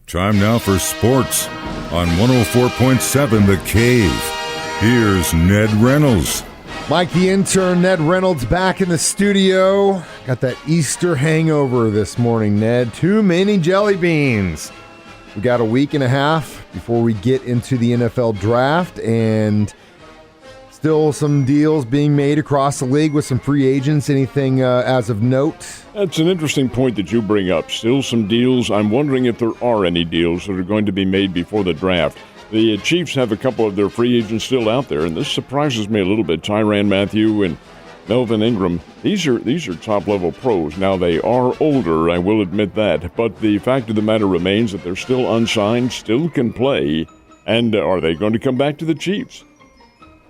Time now for sports on 104.7 The Cave. Here's Ned Reynolds. Mike, the intern, Ned Reynolds, back in the studio. Got that Easter hangover this morning, Ned. Too many jelly beans. We got a week and a half before we get into the NFL draft, and still some deals being made across the league with some free agents. Anything as of note? That's an interesting point that you bring up. Still some deals. I'm wondering if there are any deals that are going to be made before the draft. The Chiefs have a couple of their free agents still out there, and this surprises me a little bit. Tyrann Mathieu and Melvin Ingram, these are top-level pros. Now, they are older, I will admit that, but the fact of the matter remains that they're still unsigned, still can play, and are they going to come back to the Chiefs?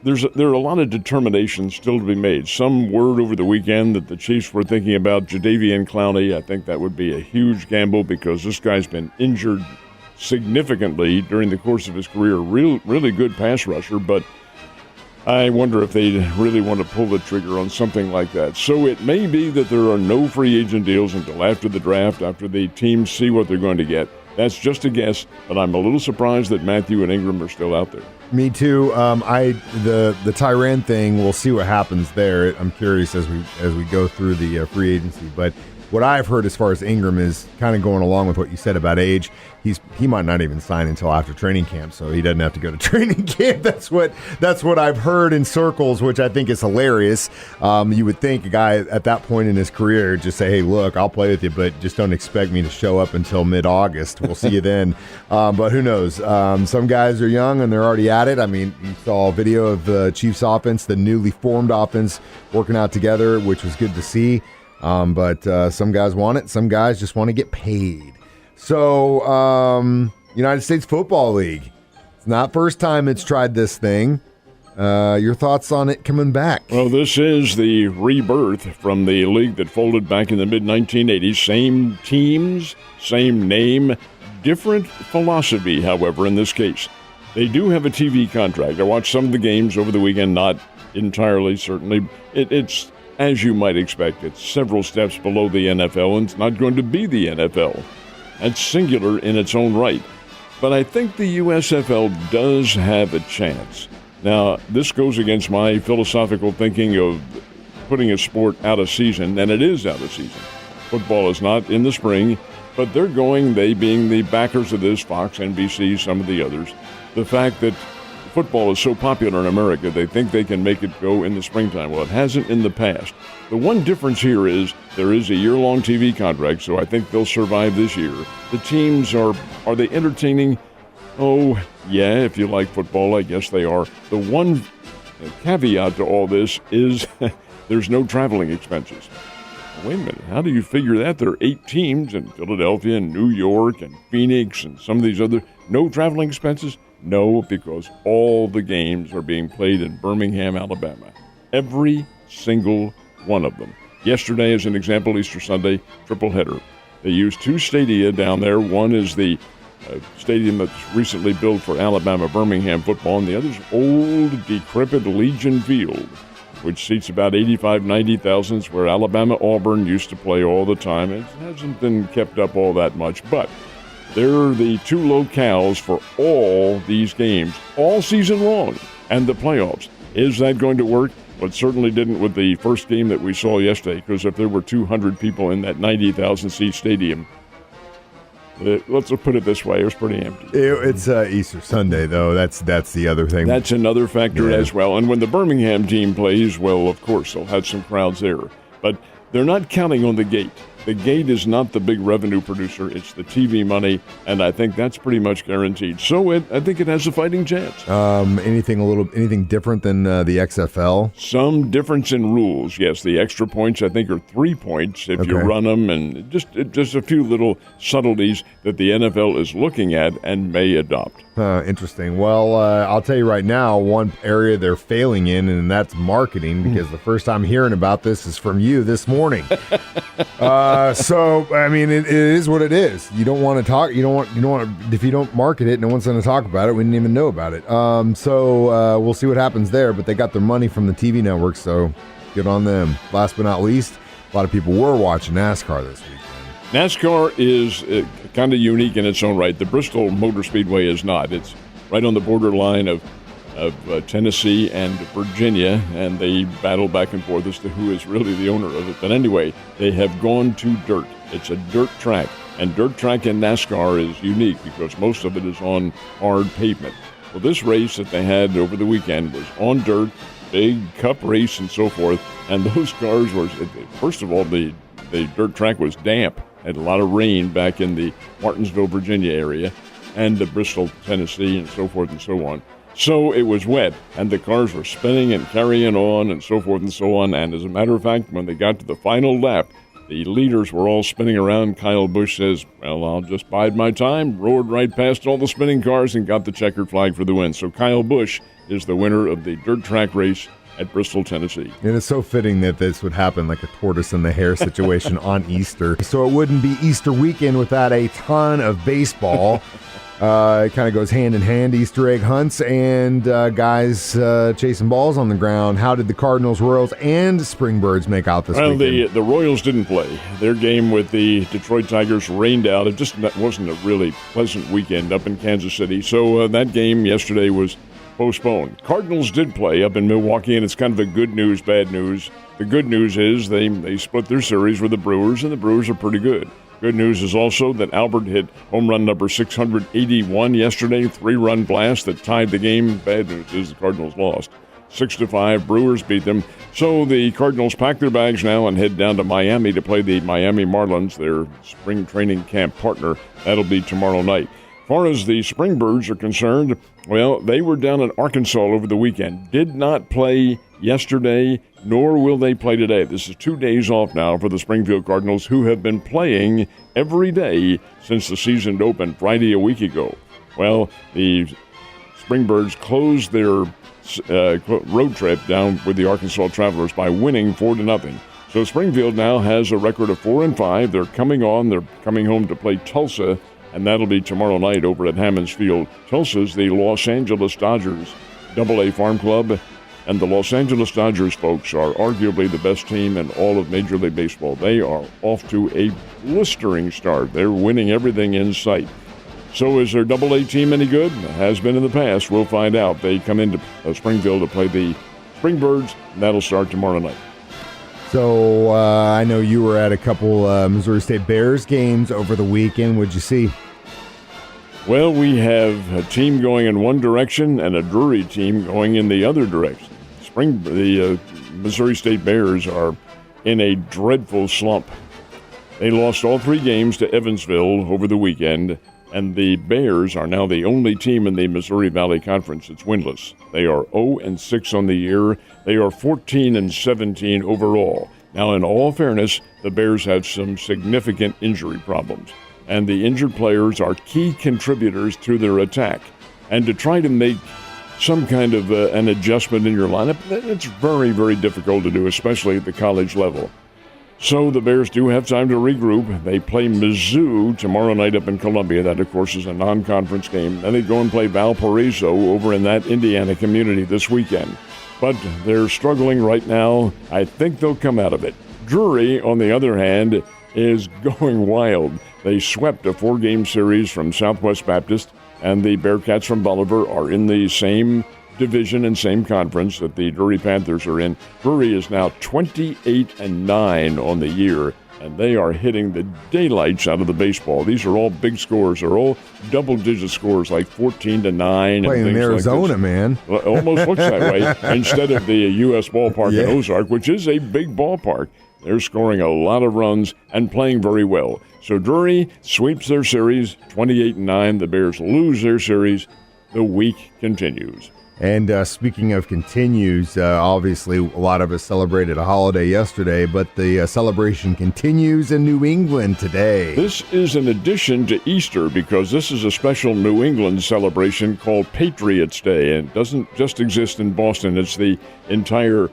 There are a lot of determinations still to be made. Some word over the weekend that the Chiefs were thinking about Jadeveon Clowney. I think that would be a huge gamble because this guy's been injured significantly during the course of his career. Really good pass rusher, but I wonder if they really want to pull the trigger on something like that. So it may be that there are no free agent deals until after the draft, after the teams see what they're going to get. That's just a guess, but I'm a little surprised that Mathieu and Ingram are still out there. Me too. The Tyrann thing, we'll see what happens there. I'm curious as we go through the free agency, but what I've heard as far as Ingram is kind of going along with what you said about age. He might not even sign until after training camp, so he doesn't have to go to training camp. That's what I've heard in circles, which I think is hilarious. You would think a guy at that point in his career just say, "Hey, look, I'll play with you, but just don't expect me to show up until mid-August. We'll see you then." But who knows? Some guys are young and they're already at it. I mean, you saw a video of the Chiefs offense, the newly formed offense, working out together, which was good to see. But some guys want it. Some guys just want to get paid. So, United States Football League. It's not first time it's tried this thing. Your thoughts on it coming back? Well, this is the rebirth from the league that folded back in the mid-1980s. Same teams, same name, different philosophy, however, in this case. They do have a TV contract. I watched some of the games over the weekend, not entirely, certainly. It's as you might expect, it's several steps below the NFL, and it's not going to be the NFL. That's singular in its own right. But I think the USFL does have a chance. Now, this goes against my philosophical thinking of putting a sport out of season, and it is out of season. Football is not in the spring, but they being the backers of this, Fox, NBC, some of the others, the fact that football is so popular in America, they think they can make it go in the springtime. Well, it hasn't in the past. The one difference here is there is a year-long TV contract, so I think they'll survive this year. The teams are they entertaining? Oh, yeah, if you like football, I guess they are. The one caveat to all this is there's no traveling expenses. Wait a minute, how do you figure that? There are 8 teams in Philadelphia and New York and Phoenix and some of these other. No traveling expenses? No, because all the games are being played in Birmingham, Alabama. Every single one of them. Yesterday, as an example, Easter Sunday, triple header. They used 2 stadia down there. One is the stadium that's recently built for Alabama Birmingham football, and the other's old, decrepit Legion Field, which seats about 90,000, where Alabama Auburn used to play all the time. It hasn't been kept up all that much, but they're the 2 locales for all these games, all season long, and the playoffs. Is that going to work? Well, it certainly didn't with the first game that we saw yesterday, because if there were 200 people in that 90,000-seat stadium, let's put it this way, it was pretty empty. It's Easter Sunday, though. That's the other thing. That's another factor as well. And when the Birmingham team plays, well, of course, they'll have some crowds there. But they're not counting on the gate. The gate is not the big revenue producer. It's the TV money, and I think that's pretty much guaranteed. So I think it has a fighting chance. Anything different than the XFL? Some difference in rules, yes. The extra points, I think, are 3 points if you run them, and just a few little subtleties that the NFL is looking at and may adopt. Interesting. Well, I'll tell you right now, one area they're failing in, and that's marketing, because the first time hearing about this is from you this morning. So, I mean, it is what it is. You don't want to talk. You don't want. If you don't market it, no one's going to talk about it. We didn't even know about it. So we'll see what happens there. But they got their money from the TV network, so good on them. Last but not least, a lot of people were watching NASCAR this weekend. NASCAR is kind of unique in its own right. The Bristol Motor Speedway is not. It's right on the borderline of Tennessee and Virginia, and they battle back and forth as to who is really the owner of it. But anyway, they have gone to dirt. It's a dirt track, and dirt track in NASCAR is unique because most of it is on hard pavement. Well, this race that they had over the weekend was on dirt, big cup race and so forth, and those cars were, first of all, the dirt track was damp. Had a lot of rain back in the Martinsville, Virginia area, and the Bristol, Tennessee, and so forth and so on. So it was wet, and the cars were spinning and carrying on and so forth and so on. And as a matter of fact, when they got to the final lap, the leaders were all spinning around. Kyle Busch says, well, I'll just bide my time, roared right past all the spinning cars and got the checkered flag for the win. So Kyle Busch is the winner of the dirt track race at Bristol, Tennessee. And it's so fitting that this would happen like a tortoise and the hare situation on Easter. So it wouldn't be Easter weekend without a ton of baseball. It kind of goes hand in hand, Easter egg hunts and guys chasing balls on the ground. How did the Cardinals, Royals, and Springbirds make out this weekend? Well, the Royals didn't play. Their game with the Detroit Tigers rained out. It just wasn't a really pleasant weekend up in Kansas City. So that game yesterday was postponed. Cardinals did play up in Milwaukee, and it's kind of a good news, bad news. The good news is they split their series with the Brewers, and the Brewers are pretty good. Good news is also that Albert hit home run number 681 yesterday, 3-run blast that tied the game. Bad news is the Cardinals lost 6-5. Brewers beat them. So the Cardinals pack their bags now and head down to Miami to play the Miami Marlins, their spring training camp partner. That'll be tomorrow night. As far as the Springbirds are concerned, well, they were down in Arkansas over the weekend. Did not play yesterday, nor will they play today. This is 2 days off now for the Springfield Cardinals, who have been playing every day since the season opened Friday a week ago. Well, the Springbirds closed their road trip down with the Arkansas Travelers by winning 4-0. So Springfield now has a record of 4-5. They're coming home to play Tulsa, and that'll be tomorrow night over at Hammons Field. Tulsa's the Los Angeles Dodgers AA Farm Club, and the Los Angeles Dodgers, folks, are arguably the best team in all of Major League Baseball. They are off to a blistering start. They're winning everything in sight. So is their AA team any good? It has been in the past. We'll find out. They come into Springfield to play the Springbirds, and that'll start tomorrow night. So I know you were at a couple Missouri State Bears games over the weekend. What'd you see? Well, we have a team going in one direction and a Drury team going in the other direction. The Missouri State Bears are in a dreadful slump. They lost all 3 games to Evansville over the weekend, and the Bears are now the only team in the Missouri Valley Conference that's winless. They are 0-6 on the year. They are 14-17 overall. Now, in all fairness, the Bears have some significant injury problems, and the injured players are key contributors to their attack. And to try to make some kind of an adjustment in your lineup, it's very, very difficult to do, especially at the college level. So the Bears do have time to regroup. They play Mizzou tomorrow night up in Columbia. That, of course, is a non-conference game. Then they go and play Valparaiso over in that Indiana community this weekend. But they're struggling right now. I think they'll come out of it. Drury, on the other hand, is going wild. They swept a 4-game series from Southwest Baptist, and the Bearcats from Bolivar are in the same division and same conference that the Drury Panthers are in. Drury is now 28-9 on the year, and they are hitting the daylights out of the baseball. These are all big scores. They're all double-digit scores, like 14-9. Playing in Arizona, like man. Well, it almost looks that way, instead of the U.S. ballpark in Ozark, which is a big ballpark. They're scoring a lot of runs and playing very well. So Drury sweeps their series, 28-9. The Bears lose their series. The week continues. And speaking of continues, obviously a lot of us celebrated a holiday yesterday, but the celebration continues in New England today. This is an addition to Easter because this is a special New England celebration called Patriots Day, and it doesn't just exist in Boston. It's the entire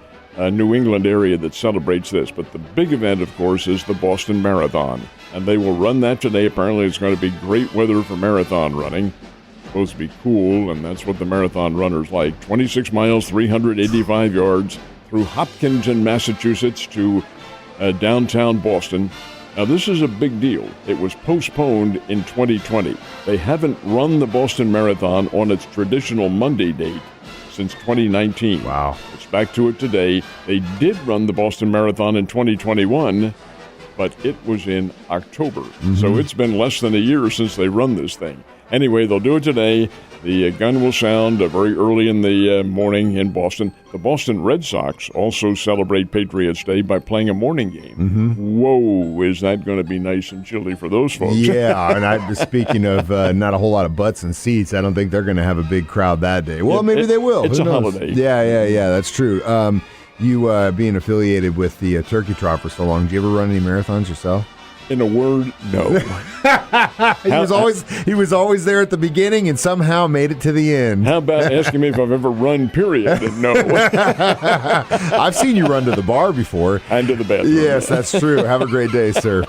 New England area that celebrates this. But the big event, of course, is the Boston Marathon, and they will run that today. Apparently it's going to be great weather for marathon running. Supposed to be cool, and that's what the marathon runners like. 26 miles, 385 yards through Hopkinton, Massachusetts to downtown Boston. Now, this is a big deal. It was postponed in 2020. They haven't run the Boston Marathon on its traditional Monday date since 2019. Wow. It's back to it today. They did run the Boston Marathon in 2021, but it was in October. So it's been less than a year since they run this thing. Anyway, they'll do it today. The gun will sound very early in the morning in Boston. The Boston Red Sox also celebrate Patriots Day by playing a morning game. Whoa, is that going to be nice and chilly for those folks? Yeah, and speaking of not a whole lot of butts and seats, I don't think they're going to have a big crowd that day. Well, maybe they will. It's Who a knows? holiday. Yeah, that's true. You being affiliated with the Turkey Trot for so long, do you ever run any marathons yourself? In a word, no. He was always there at the beginning and somehow made it to the end. How about asking me if I've ever run, period? No. I've seen you run to the bar before. And to the bathroom. Yes, that's true. Have a great day, sir.